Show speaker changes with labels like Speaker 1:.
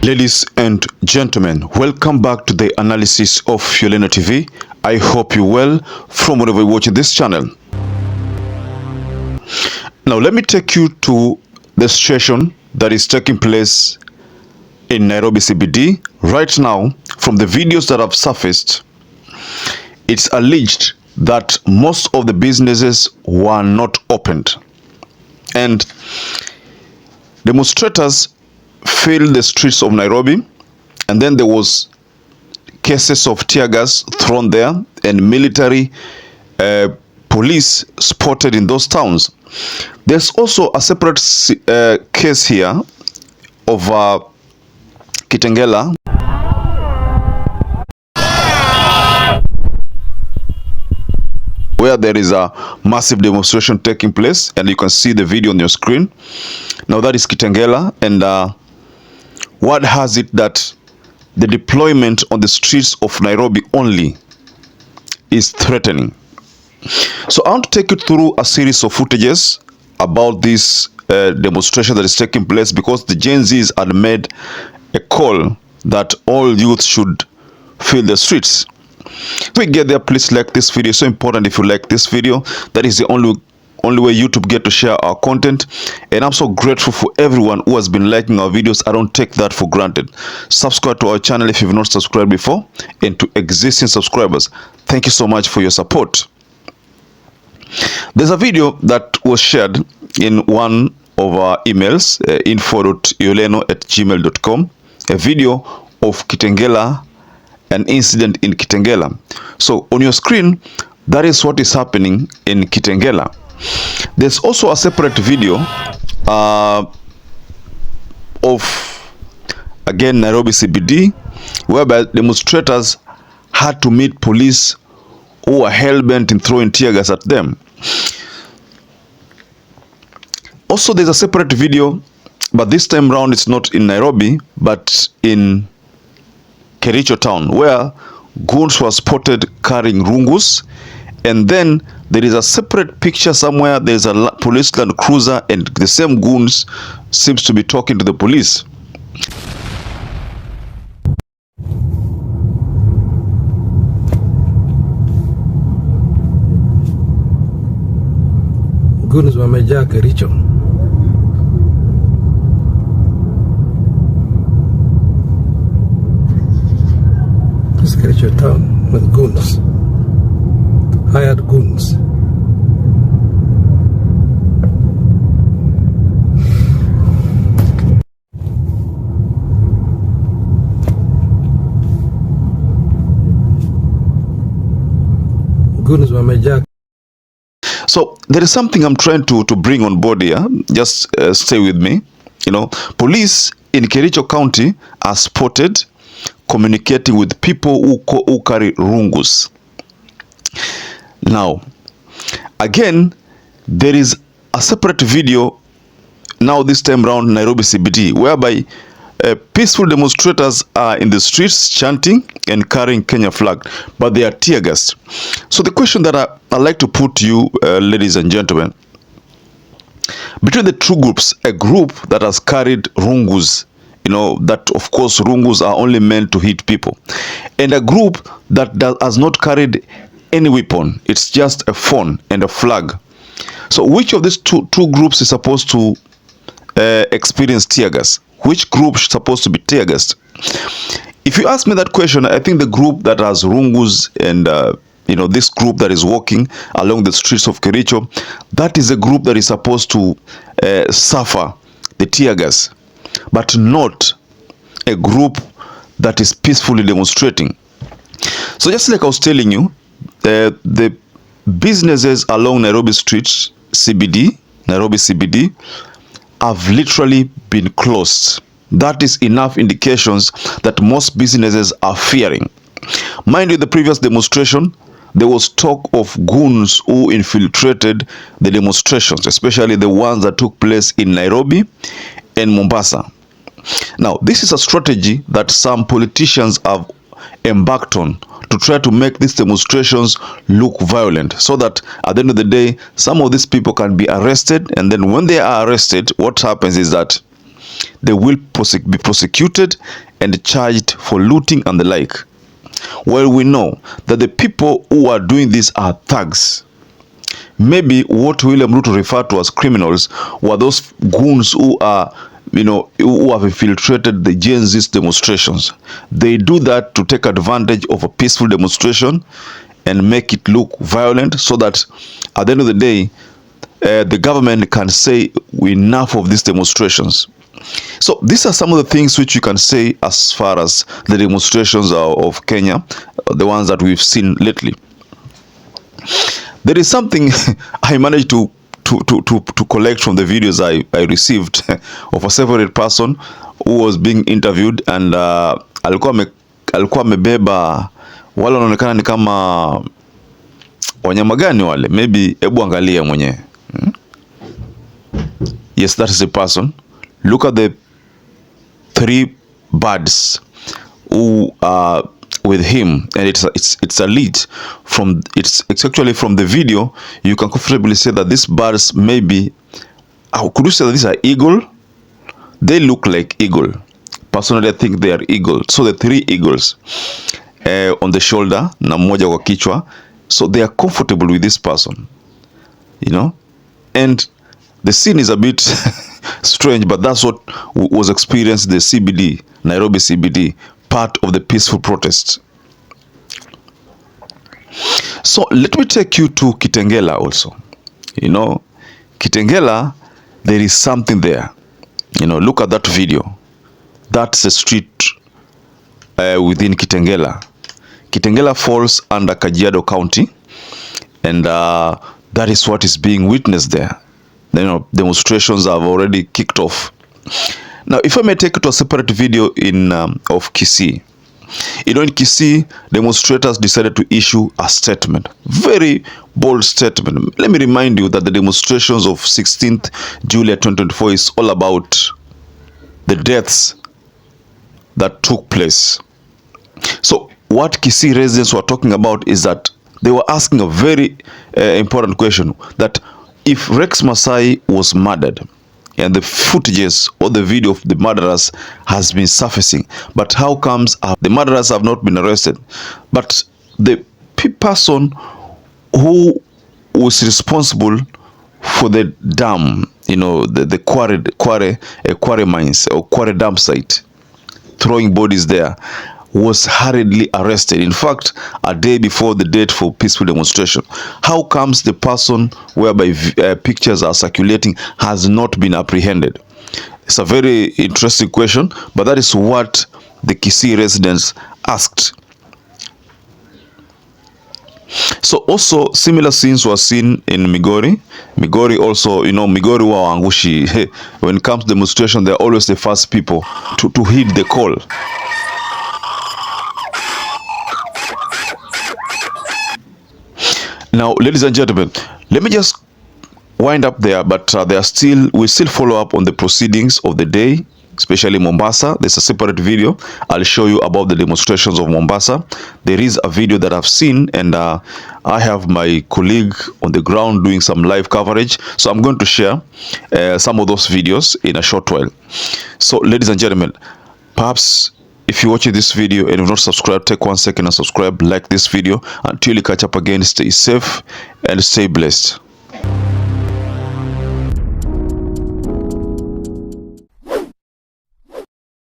Speaker 1: Ladies and gentlemen, welcome back to the analysis of YOLENO TV. I hope you're well from wherever you're watching this channel. Now let me take you to the situation that is taking place in Nairobi CBD. Right now, from the videos that have surfaced, it's alleged that most of the businesses were not opened. And demonstrators filled the streets of Nairobi, and then there was cases of tear gas thrown there and military police spotted in those towns. There's also a separate case here of Kitengela, where there is a massive demonstration taking place, and you can see the video on your screen. Now that is Kitengela, and what has it that the deployment on the streets of Nairobi only is threatening. So I want to take you through a series of footages about this demonstration that is taking place, because the Gen Zs had made a call that all youth should fill the streets. If we get there, please like this video. It's so important. If you like this video, that is the only way YouTube get to share our content. And I'm so grateful for everyone who has been liking our videos. I don't take that for granted. Subscribe to our channel if you've not subscribed before, and to existing subscribers, thank you so much for your support. There's a video that was shared in one of our emails, info.yoleno@gmail.com, a video of Kitengela, an incident in Kitengela. So on your screen, that is what is happening in Kitengela. There's also a separate video of, again, Nairobi CBD, whereby demonstrators had to meet police who were hell-bent in throwing tear gas at them. Also, there's a separate video, but this time round it's not in Nairobi, but in Kericho town, where goons were spotted carrying rungus. And then there is a separate picture somewhere. There's a police land cruiser, and the same goons seems to be talking to the police.
Speaker 2: Goons wamejaa Kericho. This Kericho town with goons. Hired goons. Goons wamejaa.
Speaker 1: So there is something I'm trying to bring on board here. Just stay with me. You know, police in Kericho County are spotted communicating with people who carry rungus. Now, again, there is a separate video now, this time around Nairobi CBD, whereby peaceful demonstrators are in the streets chanting and carrying Kenya flag, but they are tear gassed. So the question that I'd like to put to you, ladies and gentlemen, between the two groups, a group that has carried rungus, you know, that of course rungus are only meant to hit people, and a group that has not carried any weapon, it's just a phone and a flag. So which of these two groups is supposed to experience tear gas? Which group is supposed to be tear gassed? If you ask me that question, I think the group that has rungus and you know, this group that is walking along the streets of Kericho, that is a group that is supposed to suffer the tear gas, but not a group that is peacefully demonstrating. So just like I was telling you, the businesses along Nairobi streets, Nairobi CBD, have literally been closed. That is enough indications that most businesses are fearing. Mind you, the previous demonstration, there was talk of goons who infiltrated the demonstrations, especially the ones that took place in Nairobi and Mombasa. Now, this is a strategy that some politicians have embarked on to try to make these demonstrations look violent, so that at the end of the day, some of these people can be arrested, and then when they are arrested, what happens is that they will be prosecuted and charged for looting and the like. Well, we know that the people who are doing this are thugs. Maybe what William Ruto referred to as criminals were those goons who are, who have infiltrated the Gen Z demonstrations. They do that to take advantage of a peaceful demonstration and make it look violent, so that at the end of the day, the government can say enough of these demonstrations. So these are some of the things which you can say as far as the demonstrations of Kenya, the ones that we've seen lately. There is something I managed to collect from the videos I received of a separate person who was being interviewed, and alikuwa amebeba wale wanaonekana ni kama wanyama gani wale, maybe hebu angalia mwenyewe. Yes, that is a person. Look at the 3 birds who are with him, and it's a lead from it's actually from the video. You can comfortably say that these birds maybe, could you say that these are eagle? They look like eagle. Personally, I think they are eagle. So the 3 eagles on the shoulder na mmoja kwa kichwa, so they are comfortable with this person, and the scene is a bit strange, but that's what was experienced in the CBD, Nairobi CBD, part of the peaceful protest. So let me take you to Kitengela also. Kitengela, there is something there. Look at that video. That's a street within Kitengela. Kitengela falls under Kajiado County, and that is what is being witnessed there. Demonstrations have already kicked off. Now, if I may take you to a separate video of Kisii. In Kisii, demonstrators decided to issue a statement. Very bold statement. Let me remind you that the demonstrations of 16th July 2024 is all about the deaths that took place. So what Kisii residents were talking about is that they were asking a very important question, that if Rex Masai was murdered, and the footages or the video of the murderers has been surfacing, but how comes the murderers have not been arrested? But the person who was responsible for the dam, the quarry mines or quarry dam site, throwing bodies there, was hurriedly arrested. In fact, a day before the date for peaceful demonstration. How comes the person whereby pictures are circulating has not been apprehended? It's a very interesting question, but that is what the Kisii residents asked. So also similar scenes were seen in Migori. Migori also, Migori wa Angushi. When it comes to demonstration, they're always the first people to heed the call. Now, ladies and gentlemen, let me just wind up there, but we still follow up on the proceedings of the day, especially Mombasa. There's a separate video. I'll show you about the demonstrations of Mombasa. There is a video that I've seen, and I have my colleague on the ground doing some live coverage. So I'm going to share some of those videos in a short while. So, ladies and gentlemen, perhaps if you're watching this video and you've not subscribed, take 1 second and subscribe, like this video. Until you catch up again, stay safe and stay blessed.